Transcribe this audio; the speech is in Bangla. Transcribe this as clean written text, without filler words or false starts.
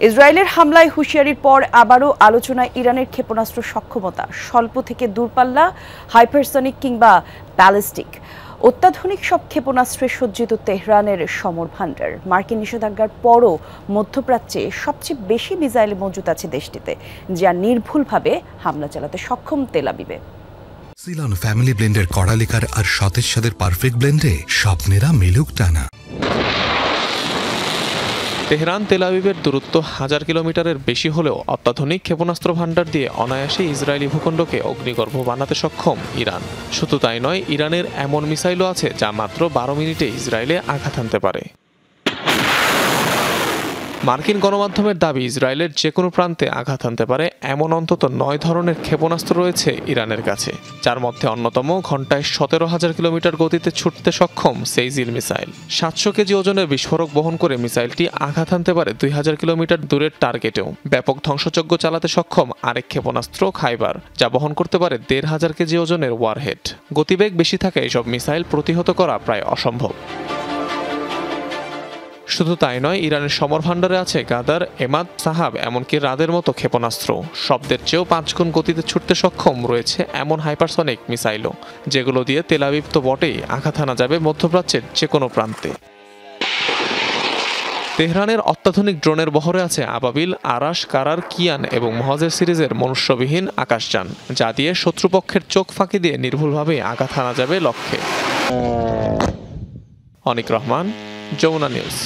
ইসরায়েলের হামলায় হুঁশিয়ারির পর আবারও আলোচনায় ইরানের ক্ষেপণাস্ত্র সক্ষমতা, স্বল্প থেকে দূরপাল্লা, হাইপারসনিক কিংবা ব্যালিস্টিক। অত্যাধুনিক সব ক্ষেপণাস্ত্রে সজ্জিত তেহরানের সমর ভান্ডার। মার্কিন নিষেধাজ্ঞার পরও মধ্যপ্রাচ্যে সবচেয়ে বেশি মিসাইল মজুত আছে দেশটিতে, যা নির্ভুলভাবে হামলা চালাতে সক্ষম তেল আবিবে। সিলন ফ্যামিলি ব্লেন্ডের কড়ালিকার আর সতেজ স্বাদের পারফেক্ট ব্লেন্ডে স্বপ্নেরা মিলুক টানা। তেহরান তেল আবিবের দূরত্ব 1000 কিলোমিটারের বেশি হলেও অত্যাধুনিক ক্ষেপণাস্ত্র ভান্ডার দিয়ে অনায়াসে ইসরায়েলি ভূখণ্ডকে অগ্নিগর্ভ বানাতে সক্ষম ইরান। শুধু তাই নয়, ইরানের এমন মিসাইলও আছে যা মাত্র 12 মিনিটে ইসরায়েলে আঘাত হানতে পারে। মার্কিন গণমাধ্যমের দাবি, ইসরায়েলের যে কোনো প্রান্তে আঘাত হানতে পারে এমন অন্তত 9 ধরনের ক্ষেপণাস্ত্র রয়েছে ইরানের কাছে, যার মধ্যে অন্যতম ঘণ্টায় 17,000 কিলোমিটার গতিতে ছুটতে সক্ষম সেইজিল মিসাইল। 700 কেজি ওজনের বিস্ফোরক বহন করে মিসাইলটি আঘাত হানতে পারে 2000 কিলোমিটার দূরের টার্গেটেও। ব্যাপক ধ্বংসযজ্ঞ চালাতে সক্ষম আরেক ক্ষেপণাস্ত্র খাইবার, যা বহন করতে পারে 1500 কেজি ওজনের ওয়ারহেড। গতিবেগ বেশি থাকা এসব মিসাইল প্রতিহত করা প্রায় অসম্ভব। শুধু তাই নয়, ইরানের সমর ভান্ডারে আছে গাদার, এমাদ, সাহাব, এমনকি রাদের মতো ক্ষেপণাস্ত্র। শব্দের চেয়েও 5 গুণ গতিতে ছুটতে সক্ষম রয়েছে এমন হাইপারসনিক মিসাইলও, যেগুলো দিয়ে তেল আবিব তো বটেই, আঘাত হানা যাবে মধ্যপ্রাচ্যের যে কোনো প্রান্তে। তেহরানের অত্যাধুনিক ড্রোনের বহরে আছে আবাবিল, আরাশ, কারার, কিয়ান এবং মহাজের সিরিজের মনুষ্যবিহীন আকাশযান, যা দিয়ে শত্রুপক্ষের চোখ ফাঁকি দিয়ে নির্ভুলভাবে আঘাত হানা যাবে লক্ষ্যে। অনিক রহমান, যমুনা নিউজ।